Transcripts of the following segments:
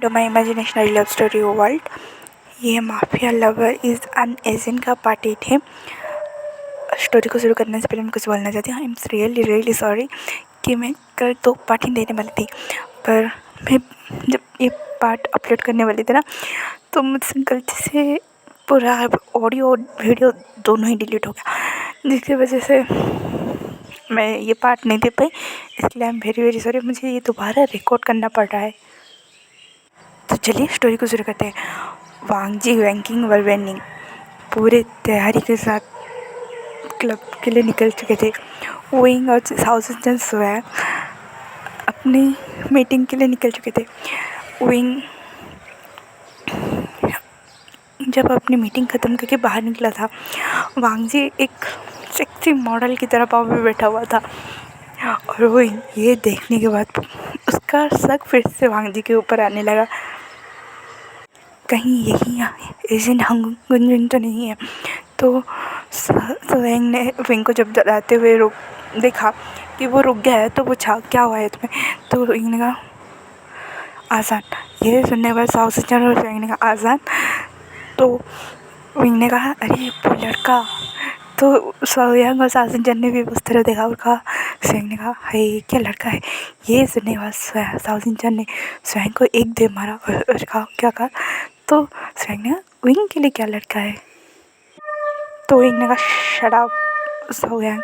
To my imaginary love story world. ये mafia lover is an agent का part 8 है। Story को शुरू करने से पहले मैं कुछ बोलना चाहती हूँ। आई एम रियली रियली सॉरी कि मैं कल 2 पार्ट ही देने वाली थी, पर मैं जब ये पार्ट अपलोड करने वाली थी ना, तो मुझसे गलती से पूरा ऑडियो और वीडियो दोनों ही डिलीट हो गया, जिसकी वजह से मैं ये पार्ट नहीं दे पाई। इसलिए I am very very sorry, मुझे ये दोबारा रिकॉर्ड करना पड़ रहा है। तो चलिए स्टोरी को शुरू करते हैं। वांगजी वैंकिंग व वेनिंग पूरे तैयारी के साथ क्लब के लिए निकल चुके थे। विंग और साउथ स्वयं अपनी मीटिंग के लिए निकल चुके थे। विंग जब अपनी मीटिंग ख़त्म करके बाहर निकला था, वांगजी एक सेक्सी मॉडल की तरह पाँव में बैठा हुआ था, और वो ये देखने के बाद उसका शक फिर से वांगजी के ऊपर आने लगा। कहीं यही एजेंट गुंजन तो नहीं है। तो स्वयं ने विंग को जब डराते हुए देखा कि वो रुक गया है, तो पूछा क्या हुआ है तुम्हें। तो विंग ने कहा आसान। ये सुनने के बाद साउथ और स्वयं ने कहा आसान। तो विंग ने कहा अरे वो लड़का। तो स्वयं और साउथ ने भी उस तरह देखा और कहा, स्वयं ने कहा हे क्या लड़का है। ये सुनने के बाद साउथ ने स्वयं को एक दे मारा और कहा क्या कहा। तो स्वयं ने कहा विंग के लिए क्या लड़का है। तो विंग ने कहा शट अप स्वयं,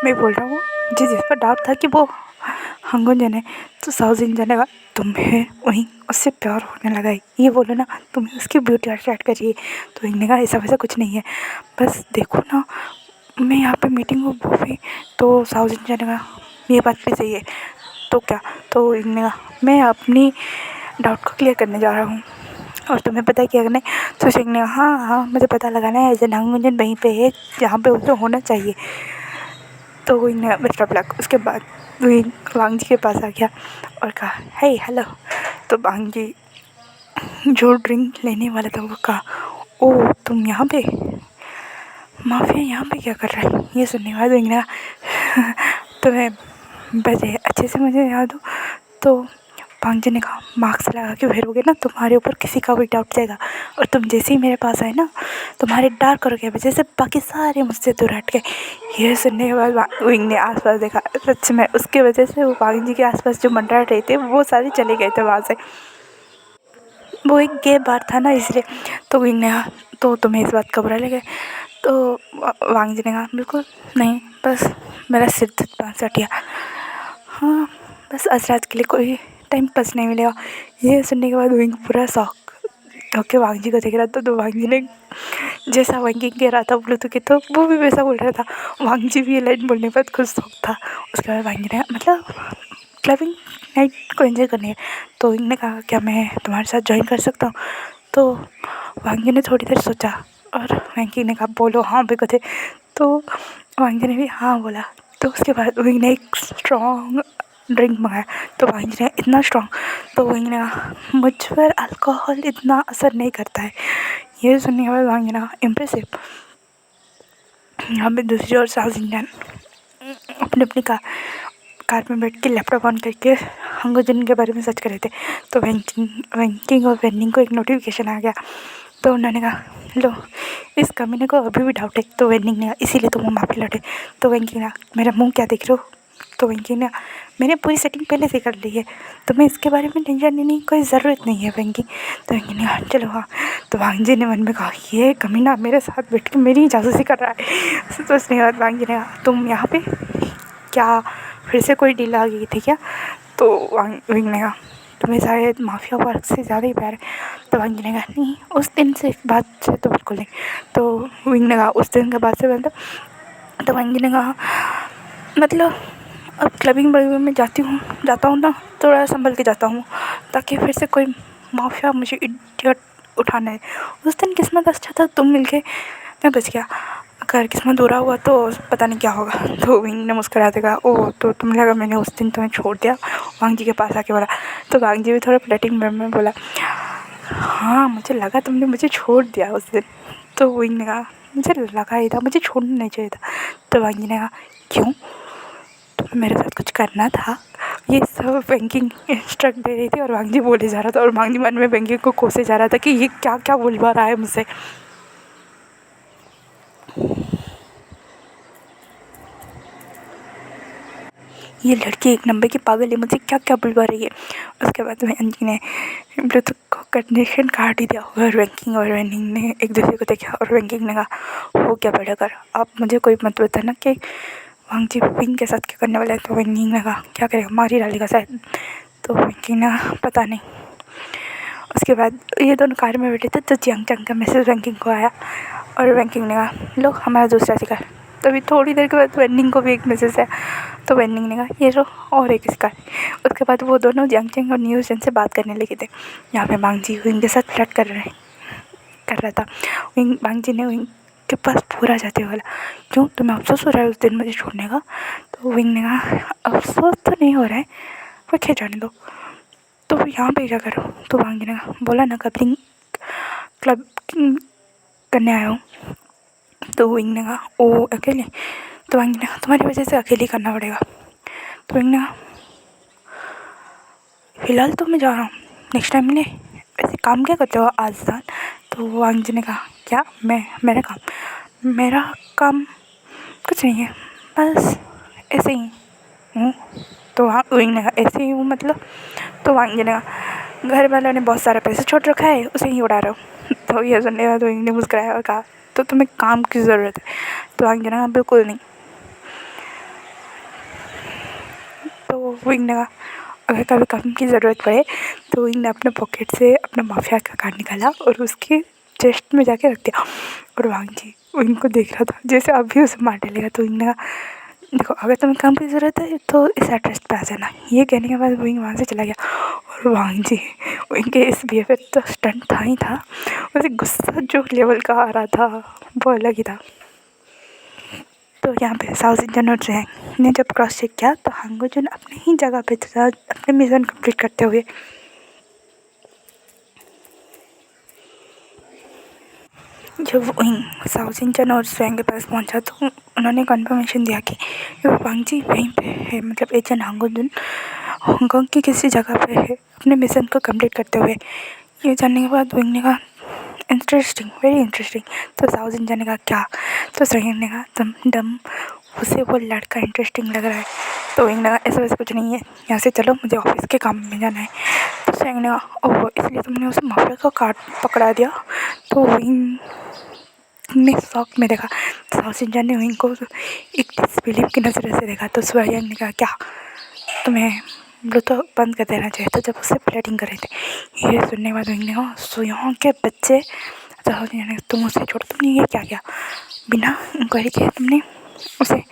मैं बोल रहा हूँ मुझे जिस पर डाउट था कि वो हंगुंजन है। तो साउथ ने कहा तुम्हें वहीं उससे प्यार होने लगा है, ये बोलो ना, तुम्हें उसकी ब्यूटी अट्रैक्ट कर रही है। तो विंग ने कहा ऐसा वैसा कुछ नहीं है, बस देखो ना मैं यहाँ पे मीटिंग में वो भी। तो साउथ ने कहा ये बात भी सही है, तो क्या। तो विंग ने कहा मैं अपनी डाउट को क्लियर करने जा रहा हूँ और तुम्हें पता है क्या करना है। तो सिंह ने हाँ हाँ मुझे पता लगाना है, एजेंट हंगुंजन वहीं पे है जहाँ पे उसे होना चाहिए। तो विंग ने बेस्ट ऑफ लक। उसके बाद विंग वांगजी के पास आ गया और कहा हे हेलो। तो वांगजी जो ड्रिंक लेने वाला था वो कहा ओ तुम यहाँ पे, माफिया यहाँ पे क्या कर रहा है। ये सुनने के बाद विंग ने कहा तुम्हें बजे अच्छे से मुझे याद हो। तो वांगजी ने कहा मास्क लगा के फिरोगे ना तुम्हारे ऊपर किसी का भी डाउट जाएगा, और तुम जैसे ही मेरे पास आए ना तुम्हारे डार्क करोगे वजह से बाकी सारे मुझसे दूर हट गए। यह सुनने के बाद विंग ने आसपास देखा, सच में उसके वजह से वो वांगजी के आसपास जो मंडरा रहे थे वो सारे चले गए थे वहाँ से। वो एक गे बार था ना इसलिए। तो विंग ने कहा तो तुम्हें इस बात का बुरा लगे। तो वांगजी ने कहा बिल्कुल नहीं, बस मेरा सिर दर्द हट गया। हाँ बस आज रात के लिए कोई टाइम पास नहीं मिलेगा। ये सुनने के बाद विंग पूरा शॉक होके वांगजी को देख रहा था। तो वांगजी ने जैसा वांगजी कह रहा था ब्लूटूथ के, तो वो भी वैसा बोल रहा था। वांगजी भी ये लाइन बोलने के बाद खुद शौक था। उसके बाद वांगजी ने मतलब क्लबिंग नाइट को एंजॉय करनी है। तो विंग ने कहा क्या मैं तुम्हारे साथ ज्वाइन कर सकता हूँ। तो वांगजी ने थोड़ी देर सोचा और वांगजी ने कहा बोलो हाँ बेकथे। तो वांगजी ने भी हाँ बोला। तो उसके बाद विंग ने एक स्ट्रॉन्ग ड्रिंक मंगाया। तो वांगजी ने इतना स्ट्रॉन्ग। तो विंग ने कहा मुझ पर अल्कोहल इतना असर नहीं करता है। ये सुनने के बाद वांगजी ने कहा इम्प्रेसिव। यहाँ पे दूसरी ओर साउथ इंडियन अपनी अपनी कार में बैठ के लैपटॉप ऑन करके हंगुंजन के बारे में सर्च कर रहे थे। तो वैंकिंग और वेनिंग को एक नोटिफिकेशन आ गया। तो उन्होंने कहा लो इस कमीने को अभी भी डाउट है। तो वेनिंग ने कहा इसीलिए तो वो माफी लौटे। तो वैंकिंग ने कहा मेरा मुंह क्या देख रहे हो। तो वैंकिंग ने मैंने पूरी सेटिंग पहले से कर ली है, तुम्हें इसके बारे में टेंशन लेने की कोई ज़रूरत नहीं है वैंकिंग। तो वैंकिंग ने कहा चलो हाँ। तो वांगजी ने मन में कहा ये कमीना मेरे साथ बैठ के मेरी जासूसी कर रहा है। तो उसने बाद वांगजी ने कहा तुम यहाँ पे क्या फिर से कोई डील आ गई थी क्या। तो विंग ने कहा तुम्हें शायद माफिया वर्क से ज़्यादा ही प्यार है। तो वांगजी ने कहा नहीं उस दिन से बात से तो बिल्कुल नहीं। तो विंग ने कहा उस दिन के बाद से मतलब। तो वांगजी ने कहा मतलब अब क्लबिंग में जाता हूँ ना थोड़ा संभल के जाता हूँ, ताकि फिर से कोई माफिया मुझे इडियट उठाना है। उस दिन किस्मत अच्छा था तुम मिल के मैं बच गया, अगर किस्मत बुरा हुआ तो पता नहीं क्या होगा। तो विंग ने मुस्कुराते कहा ओह तो तुम्हें लगा मैंने उस दिन तुम्हें छोड़ दिया। वांगजी के पास आके बोला। तो वांगजी भी थोड़ा फ्लर्टिंग में बोला हाँ मुझे लगा तुमने मुझे छोड़ दिया उस दिन। तो विंग ने कहा मुझे लगा ही था, मुझे छोड़ना नहीं चाहिए था। तो वांगजी ने कहा क्यों तुम्हें मेरे साथ कुछ करना था। ये सब बैंकिंग इंस्ट्रक्ट दे रही थी और वांगजी बोले जा रहा था और वांगजी मन में बैंकिंग को कोसे जा रहा था कि ये क्या क्या बोलवा रहा है मुझसे। ये लड़की एक नंबर की पागल है, मुझे क्या क्या बुलवा रही है। उसके बाद में अंजी ने ब्लूटूथ को कनेक्शन काट ही दिया और वेंकिंग ने एक दूसरे को देखा और वेंकिंग ने कहा हो क्या बड़ा कर, आप मुझे कोई मत बताना कि वांगजी विंग के साथ क्या करने वाला है। तो वेंकिंग ने कहा क्या करेगा, मार ही डालेगा शायद। तो वेंकिंग ने कहा पता नहीं। उसके बाद ये दोनों कार में बैठे थे तो जियांग चंग का मैसेज वेंकिंग को आया और वेंकिंग ने कहा लो हमारा दूसरा शिकार। तभी थोड़ी देर के बाद वेंडिंग को भी एक मैसेज आया तो वेंडिंग ने कहा ये लो और एक शिकार। उसके बाद वो दोनों जियांग चंग और न्यूज़ से बात करने लगे थे। यहाँ पे वांगजी विंग के साथ फ्लर्ट कर रहा था। वांगजी ने विंग के पास पूरा जाते हुए बोला क्यों तुम्हें अफसोस हो रहा है उस दिन मुझे छोड़ने का। तो विंग ने कहा अफसोस तो नहीं हो रहा है पर क्या जाने दो, तो यहाँ पे क्या करो। तो वांगजी ने बोला ना क्लब करने आया हूँ। तो विंग ने कहा ओ अकेले। तो वांगजी ने कहा तुम्हारी वजह से अकेले करना पड़ेगा। तो विंग ने कहा फिलहाल तो मैं जा रहा हूँ, नेक्स्ट टाइम मिले। ऐसे काम क्या करते हो आजान। तो वांगजी ने कहा क्या मेरा काम कुछ नहीं है, बस ऐसे ही हूँ। तो विंग ने कहा ऐसे ही हूँ मतलब। तो वांगजी ने कहा घर वालों ने बहुत सारा पैसा छोड़ रखा है उसे ही उड़ा रहा हूँ। तो ये सुनने के बाद विंग ने मुस्कुराया और कहा तो तुम्हें काम की ज़रूरत है। तो वांगजी ने कहा बिल्कुल नहीं। तो विंग ने कहा अगर कभी काम की ज़रूरत पड़े। तो विंग ने अपने पॉकेट से अपना माफिया का कार्ड निकाला और उसके चेस्ट में जाके रख दिया और वांगजी विंग को देख रहा था जैसे अभी उसे मार डालेगा। तो विंग ने कहा देखो अगर तुम्हें काम की ज़रूरत है तो इस एड्रेस पे आ जाना। ये कहने के बाद विंग वहाँ से चला गया और वांगजी विंग के इस बिहेवियर तो स्टंट था ही था, उसे गुस्सा जो लेवल का आ रहा था वो अलग ही था। तो यहाँ पे साउथ इंडियन और जैंग ने जब क्रॉस चेक किया तो हांगुजन अपने ही जगह पे था अपने मिशन कंप्लीट करते हुए। जब साउथ इंडियन और जैंग के पास पहुंचा तो उन्होंने कंफर्मेशन दिया कि वांगजी वहीं पे है, मतलब एजेंट हांगुजन हांगकांग की किसी जगह पे है अपने मिशन को कंप्लीट करते हुए। ये जानने के बाद विंग ने कहा इंटरेस्टिंग, वेरी इंटरेस्टिंग। तो साउथ इंडियन ने कहा क्या। तो सहीन ने कहा डम उसे वो लड़का इंटरेस्टिंग लग रहा है। तो विंग ने कहा ऐसा वैसा कुछ नहीं है, यहाँ से चलो मुझे ऑफिस के काम में जाना है। तो सहीन ने कहा ओह इसलिए तुमने उसे माफिया का कार्ड पकड़ा दिया। तो विंग ने शौक में देखा। साउथ इंडियन ने विंग को एक डिसबिलीव की नज़र से देखा। तो स्वयं ने कहा क्या तुम्हें ब्लूटूथ बंद कर देना चाहिए था जब उससे फ्लर्टिंग कर रहे थे। ये सुनने के बाद विंग ने कहा सुयों के बच्चे तुम उसे छोड़ो, तुमने ये क्या किया, बिना इंक्वायरी किए तुमने उसे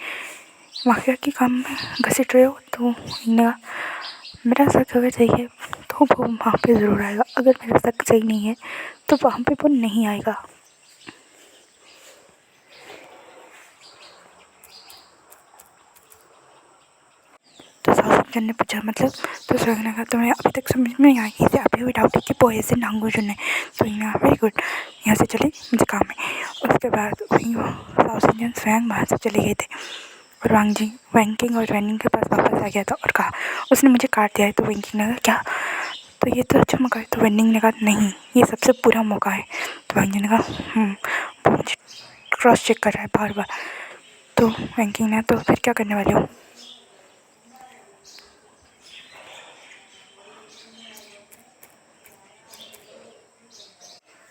माफिया के काम में घसीट रहे हो। तो विंग ने कहा मेरा शक अगर सही है तो वो वहाँ पे ज़रूर आएगा, अगर मेरा शक सही नहीं है तो वहाँ पे वो नहीं आएगा। तो साउथ इंडियन ने पूछा मतलब। तो स्वयं ने कहा तुम्हें अभी तक समझ में नहीं आई इसे अभी भी डाउट है कि वो ऐसे हांगुजन है। तो इन्हें वेरी गुड, यहाँ से चले मुझे काम है। उसके बाद वहीं साउथ इंडियन स्वयं वहाँ से चले गए थे और वांगजी वैंकिंग और वैनिंग के पास वापस आ गया था और कहा उसने मुझे काट दिया है। तो वैंकिंग ने कहा क्या, तो ये तो अच्छा मौका है। तो वेंडिंग ने कहा नहीं ये सबसे बुरा मौका है। तो वांगजी ने कहा वो मुझे क्रॉस चेक कर रहा है बार बार। तो वैंकिंग ने तो फिर क्या करने वाले हो।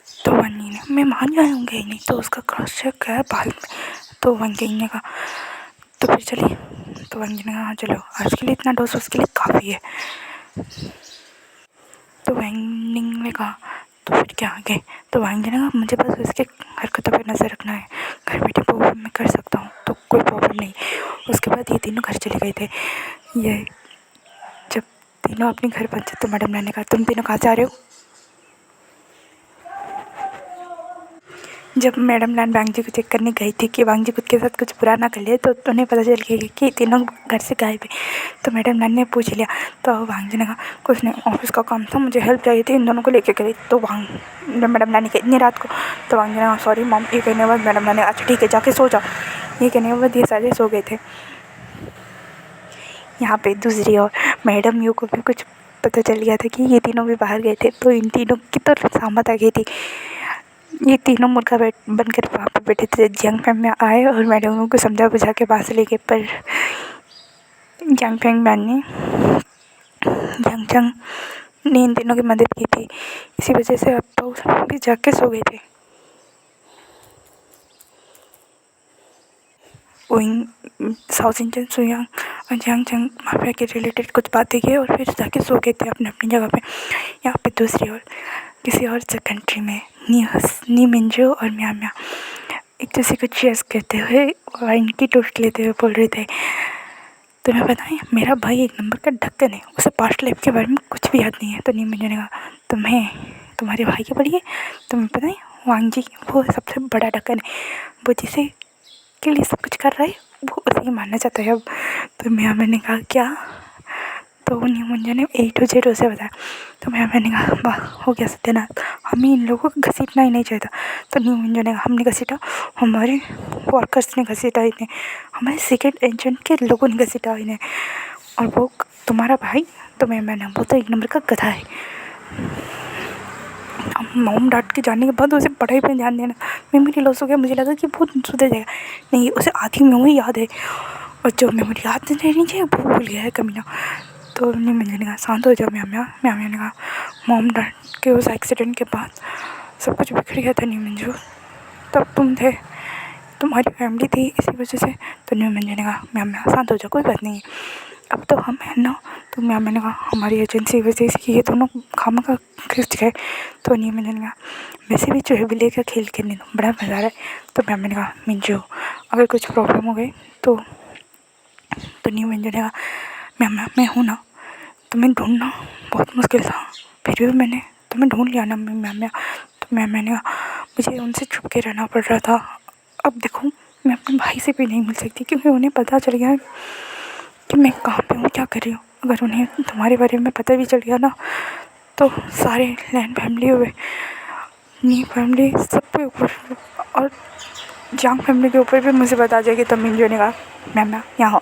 तो वनी ने मैं मान जाऊँगी ही नहीं, तो उसका क्रॉस चेक है बाल में। तो वंकिंग ने कहा तो फिर चलिए। तो वंकिंग ने कहा हाँ चलो, आज के लिए इतना डोज उसके लिए काफ़ी है। तो वैंगिंग ने कहा तो फिर क्या आगे। तो वैंगिंग ने कहा मुझे बस उसके हरकतों पर नज़र रखना है, घर बैठे वो मैं कर सकता हूँ तो कोई प्रॉब्लम नहीं। उसके बाद ये तीनों घर चले गए थे। ये जब तीनों अपने घर पहुँचे तो मैडम ने कहा तुम तीनों कहाँ जा रहे हो। जब मैडम लैन वांगजी को चेक करने गई थी कि वांगजी खुद के साथ कुछ बुरा ना कर ले तो उन्हें पता चल गया कि तीनों घर से गायब है। तो मैडम लैन ने पूछ लिया। तो वांगजी ने कहा कुछ नहीं, ऑफिस का काम था, मुझे हेल्प चाहिए थी, इन दोनों को लेके गई। तो मैडम लैन ने कहा इतनी रात को। तो वांगजी ने कहा सॉरी मॉम। ये कहने के बाद मैडम लैन ने अच्छा ठीक है जाके सो जाओ। ये कहने के बाद ये सारे सो गए थे। यहाँ पे दूसरी ओर मैडम यू को भी कुछ पता चल गया था कि ये तीनों भी बाहर गए थे, तो इन तीनों की तो सहमत आ गई थी। ये तीनों मुर्गा बनकर वहाँ पर बैठे थे। जंग फैंग में आए और मैडम को समझा बुझा के पास ले गए, पर जंग फैंग मैन ने जंग ने इन तीनों की मदद की थी। इसी वजह से अब तो भी जाके सो गए थे। विंग साउथ इंडियन सुयांग और जंग माफिया के रिलेटेड कुछ बातें की और फिर जाके सो गए थे अपने अपनी जगह पे। यहाँ पे दूसरी ओर किसी और कंट्री में नी मिंजो और म्या एक दूसरे को चीयर्स करते हुए वाइन की टोस्ट लेते हुए बोल रहे थे, तुम्हें पता है मेरा भाई एक नंबर का ढक्कन है, उसे पास्ट लाइफ के बारे में कुछ भी याद नहीं है। तो नी मिंजो ने कहा, तुम्हारे भाई की पड़ी है, तुम्हें पता है वांग जी वो सबसे बड़ा ढक्कन है, वो जिसे के लिए सब कुछ कर रहा है वो उसे ही मानना चाहता है अब। तो मैंने कहा क्या? तो नी मिंजो ने A to Z उसे बताया। तो मैंने कहा वाह हो गया सत्यानाश, हमें इन लोगों को घसीटना ही नहीं चाहिए था। तो नी मिंजो ने कहा हमने घसीटा, हमारे वर्कर्स ने घसीटा इन्हें, हमारे सीक्रेट एजेंट के लोगों ने घसीटा इन्हें, और वो तुम्हारा भाई तो मैंने वो तो एक नंबर का गधा है। मॉम डांट के जाने के बाद उसे पढ़ाई पर ध्यान देना। मेमोरी लॉस हो गया, मुझे लगा कि वो सुधर जाएगा, नहीं उसे आधी मेमोरी याद है और जो मेमोरी याद नहीं रहनी चाहिए वो भूल गया है कमीना। तो नी मिंजो ने कहा शांत हो जाओ म्या ने कहा मॉम डांट के उस एक्सीडेंट के बाद सब कुछ बिखर गया था नी मिंजो, तब तुम थे, तुम्हारी फैमिली थी इसी वजह से। तो नी मिंजो ने कहा म्या शांत हो जाओ, कोई बात नहीं है, अब तो हम है ना। तो मैंने कहा हमारी एजेंसी वजह से ये दोनों खामखा खिंच गए। तो नी मिंजो ने कहा वैसे भी चूहे का खेल खेलने दो, बड़ा मज़ा आ रहा है। तो मैंने कहा मिंजो अगर कुछ प्रॉब्लम हो गई तो नी मिंजो ने कहा मैं हूँ ना, तुम्हें ढूंढना बहुत मुश्किल था, फिर भी मैंने तुम्हें ढूंढ लिया ना मैम। तो मैंने कहा मुझे उनसे छुप के रहना पड़ रहा था, अब देखो मैं अपने भाई से भी नहीं मिल सकती क्योंकि उन्हें पता चल गया कि मैं कहाँ पे हूँ, क्या कर रही हूँ। अगर उन्हें तुम्हारे बारे में पता भी चल गया ना तो सारे लैंड फैमिली हुए, नी फैमिली सब पे ऊपर और जांग फैमिली के ऊपर भी मुझे पता जाएगी। तो मिंजो ने कहा मैम यहाँ हो।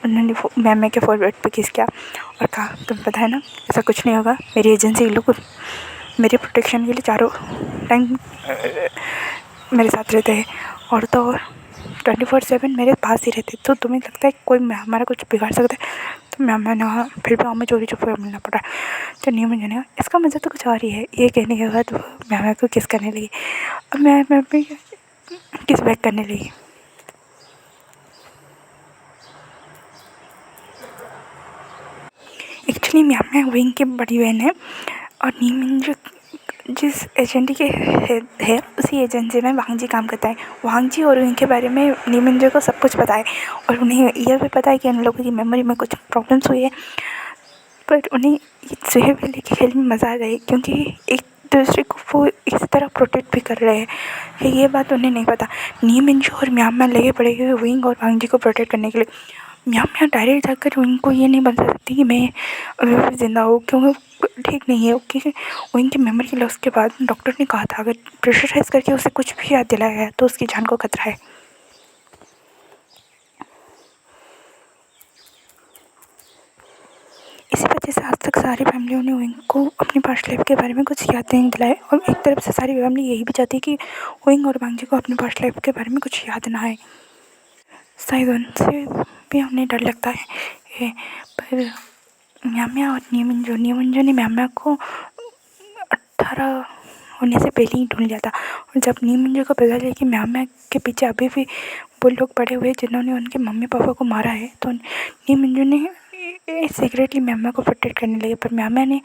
उन्होंने मैम के फॉरवर्ड पे किस किया और कहा तुम्हें पता है ना ऐसा कुछ नहीं होगा, मेरी एजेंसी के लोग मेरे प्रोटेक्शन के लिए चारों टाइम मेरे साथ रहते हैं और तो और 24/7 मेरे पास ही रहते, तो तुम्हें लगता है कोई हमारा कुछ बिगाड़ सकता है? तो मैंने कहा फिर भी हमें चोरी छुपे मिलना पड़ा। तो नी मिंजो ने कहा इसका मज़ा तो कुछ और ही है। ये कहने के बाद मैम को किस करने लगी, अब मैं भी किस बैक करने लगी। एक्चुअली मैम विंग की बड़ी बहन है और नी मिंजो जिस एजेंसी के है उसी एजेंसी में वांग जी काम करता है। वांग जी और उनके बारे में नी मिंजो को सब कुछ पता है और उन्हें यह भी पता है कि उन लोगों की मेमोरी में कुछ प्रॉब्लम्स हुई है, पर उन्हें चूहे बिल्ली के खेल में मज़ा आ गई क्योंकि एक दूसरे को वो इस तरह प्रोटेक्ट भी कर रहे हैं। ये बात उन्हें नहीं पता। नी मिंजो और म्याम लगे पड़े हुए विंग और वांग जी को प्रोटेक्ट करने के लिए। म्याम डायरेक्ट जाकर उनको ये नहीं बता सकती कि मैं अभी भी ज़िंदा हूँ क्योंकि ठीक नहीं है, क्योंकि उनकी मेमोरी लॉस के बाद डॉक्टर ने कहा था अगर प्रेशराइज करके उसे कुछ भी याद दिलाया गया तो उसकी जान को खतरा है। इसी वजह से आज तक सारी फैमिलियों ने विंग को अपनी पास्ट लाइफ के बारे में कुछ याद नहीं दिलाए और एक तरफ से सारी फैमिली यही भी चाहती है कि विंग और वांग जी को अपनी पास्ट लाइफ के बारे में कुछ याद ना आए। शायद उनसे भी उन्हें डर लगता है पर म्या और नी मिंजो ने म्या को 18 होने से पहले ही ढूंढ लिया था। और जब नी मिंजो को पता चला कि म्या के पीछे अभी भी वो लोग पड़े हुए जिन्होंने उनके मम्मी पापा को मारा है, तो नी मिंजो ने सीक्रेटली म्या को प्रोटेक्ट करने लगे। पर म्या ने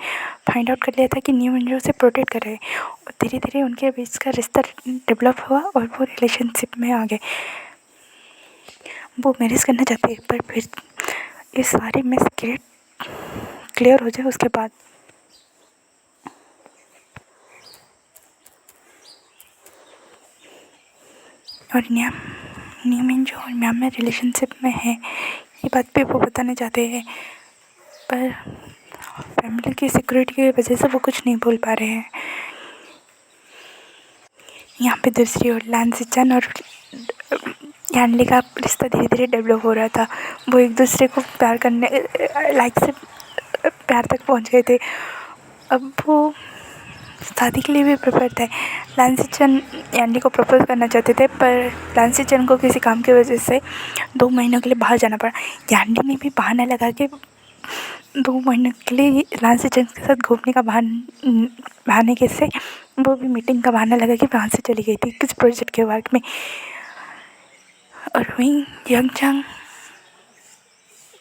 फाइंड आउट कर लिया था कि नी मिंजो से प्रोटेक्ट कर रहे हैं और धीरे धीरे उनके बीच का रिश्ता डेवलप हुआ और वो रिलेशनशिप में आ गए। वो मैरिज करना चाहते हैं पर फिर ये सारे में सीक्रेट क्लियर हो जाए उसके बाद और नी मिंजो और म्या रिलेशनशिप में है ये बात भी वो बताना चाहते हैं, पर फैमिली की सिक्योरिटी की वजह से वो कुछ नहीं बोल पा रहे हैं। यहाँ पे दूसरी ओर लान सिचन और यानली का रिश्ता धीरे धीरे डेवलप हो रहा था। वो एक दूसरे को प्यार करने लाइक से प्यार तक पहुंच गए थे। अब वो शादी के लिए भी प्रिपेयर थे। लांसी चंद यानली को प्रपोज करना चाहते थे, पर लांसी चंद को किसी काम की वजह से 2 महीनों के लिए बाहर जाना पड़ा। यानली ने भी बहाना लगा के 2 महीने के लिए लांसी चंद के साथ घूमने का बहाने के से वो भी मीटिंग का बहाना लगा कि वहाँ से चली गई थी किस प्रोजेक्ट के वर्क में। और वहीं यंगचंग,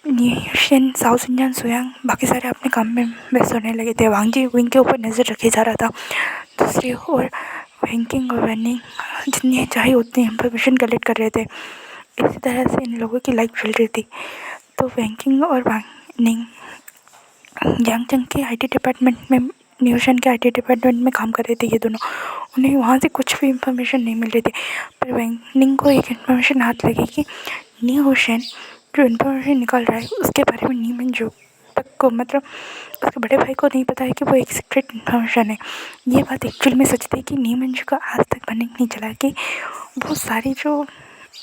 न्यूशन, साउथ इंडियन, सोयांग बाकी सारे अपने काम में व्यस्त होने लगे थे। वांग जी विंग के ऊपर नज़र रखे जा रहा था। दूसरी ओर वैंकिंग और वैनिंग जितनी चाहे उतनी इंफॉर्मेशन कलेक्ट कर रहे थे। इसी तरह से इन लोगों की लाइफ चल रही थी। तो वैंकिंग और वांग यांगचंग के आईटी डिपार्टमेंट में, न्यूशन के आईटी डिपार्टमेंट में काम कर रहे थे ये दोनों। उन्हें वहाँ से कुछ भी इंफॉर्मेशन नहीं मिल रही थी। पर वैंकिंग को एक इन्फॉर्मेशन हाथ लगी कि न्यूशन जो इन्फॉर्मेशन निकल रहा है उसके बारे में नीमन जो तक को, मतलब उसके बड़े भाई को नहीं पता है कि वो एक सीक्रेट इन्फॉर्मेशन है। ये बात एक्चुअल में सच थी कि नीमन जो का आज तक पता नहीं चला कि वो सारी जो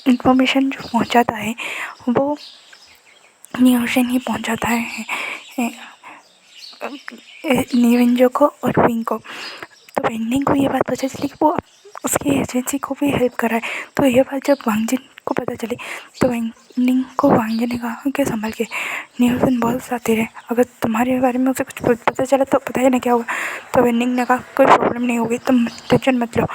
इन्फॉर्मेशन जो पहुँचाता है वो न्यूशन ही पहुँचाता है नीवेंजो को और विंग को। तो वेंडिंग को ये बात पता चली कि वो उसकी एजेंसी को भी हेल्प कर रहा है। तो ये बात जब वांगजिन को पता चली तो वेंडिंग को वांगजिन ने कहा कि संभल के, न्यूटन बहुत साथी रहे, अगर तुम्हारे बारे में उसे कुछ पता चला तो पता ही नहीं क्या होगा। तो वेंडिंग ने कहा कोई प्रॉब्लम नहीं होगी, तुम टेंशन मत लो।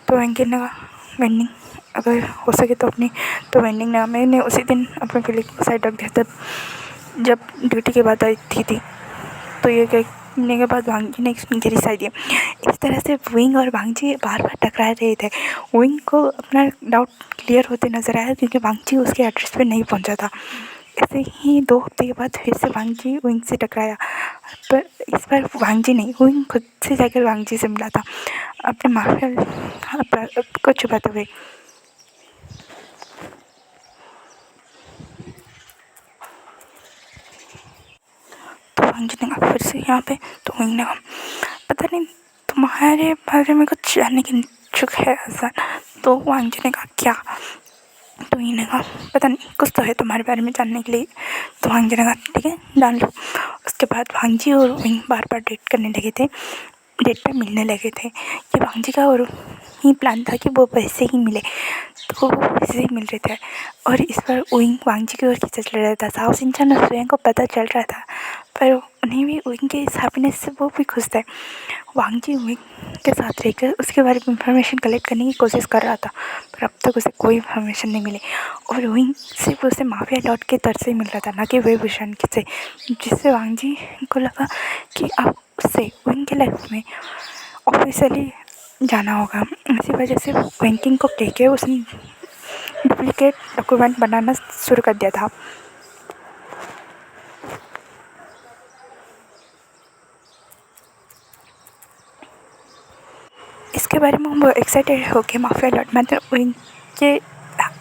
तो वांगजिन ने कहा वेंडिंग अगर हो सके तो अपनी, तो वेंडिंग ने, मैंने उसी दिन अपने फीलिंग को साइड रख दिया था जब ड्यूटी की बात आई थी। तो ये कहने के बाद वांगजी ने गहरी साइड दिया। इस तरह से विंग और वांगजी बार बार टकरा रहे थे। विंग को अपना डाउट क्लियर होते नजर आया क्योंकि वांगजी उसके एड्रेस पे नहीं पहुंचा था। ऐसे ही 2 हफ्ते के बाद फिर से वांगजी विंग से टकराया, पर इस बार वांगजी नहीं, विंग खुद से जाकर वांगजी से मिला था अपने माफिया को छुपाते हुए। तो वांगजी ने कहा फिर से यहाँ पे, तो विंग ने कहा पता नहीं तुम्हारे बारे में कुछ जानने की इच्छुक है ऐसा। तो वांगजी ने कहा क्या। तो विंग ने कहा पता नहीं कुछ तो है तुम्हारे बारे में जानने के लिए। तो वांगजी ने कहा ठीक है जान लो। उसके बाद वांगजी और विंग बार बार डेट करने लगे थे, डेट पे मिलने लगे थे। ये वांगजी का और ही प्लान था कि वो वैसे ही मिले, तो वो वैसे ही मिल रहे थे। और इस बार विंग वांगजी की ओर खींचा चल रहा था। साउथ इंडियन और स्वयं को पता चल रहा था, पर उन्हें भी विंग के इस हैप्पीनेस से वो भी खुश थे। वांगजी विंग के साथ रहकर उसके बारे में इंफॉर्मेशन कलेक्ट करने की कोशिश कर रहा था, पर अब तक उसे कोई इंफॉर्मेशन नहीं मिली। और विंग सिर्फ उसे माफिया लॉट के तरफ से ही मिल रहा था, ना कि वेबभूषण से, जिससे वांगजी को लगा कि अब उससे विंग के लाइफ में ऑफिशियली जाना होगा। इसी वजह से बैंकिंग को कह के उसने डुप्लीकेट डॉक्यूमेंट बनाना शुरू कर दिया था। इसके बारे में वो एक्साइटेड हो के माफिया लॉट, मतलब उनके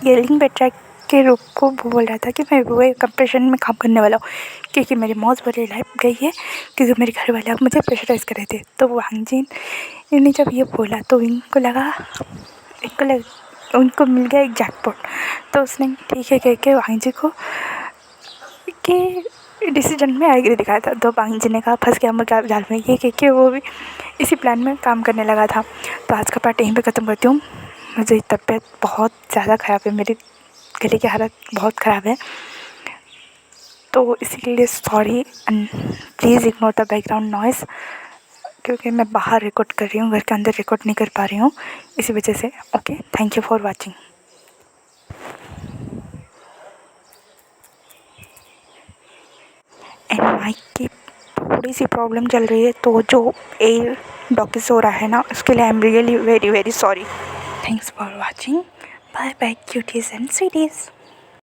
येलिंग बेट्रैक के रूप को वो बोल रहा था कि मैं वो कंपटीशन में काम करने वाला हूँ क्योंकि मेरी मौज भरी लाइफ गई है, क्योंकि मेरे घर वाले अब मुझे प्रेशराइज कर रहे थे। तो वांगजी ने जब ये बोला तो इनको लगा उनको मिल गया एक जैकपॉट। तो उसने ठीक है कह के वांगजी को के डिसीजन में एग्री दिखाया था। तो वांगजी ने कहा फंस गया मुर्गा जाल में, ये कह के वो भी इसी प्लान में काम करने लगा था। तो आज का पार्ट यहीं पे ख़त्म करती हूँ। मुझे तबीयत बहुत ज़्यादा ख़राब है, मेरी गले की हालत बहुत ख़राब है, तो इसीलिए sorry and please ignore the background noise, क्योंकि मैं बाहर रिकॉर्ड कर रही हूँ, घर के अंदर रिकॉर्ड नहीं कर पा रही हूँ इसी वजह से। Okay, thank you for watching. And mic की थोड़ी सी प्रॉब्लम चल रही है, तो जो एयर डॉकिस हो रहा है ना, उसके लिए I am really very very sorry. Thanks for watching, bye bye cuties and स्वीटीज़।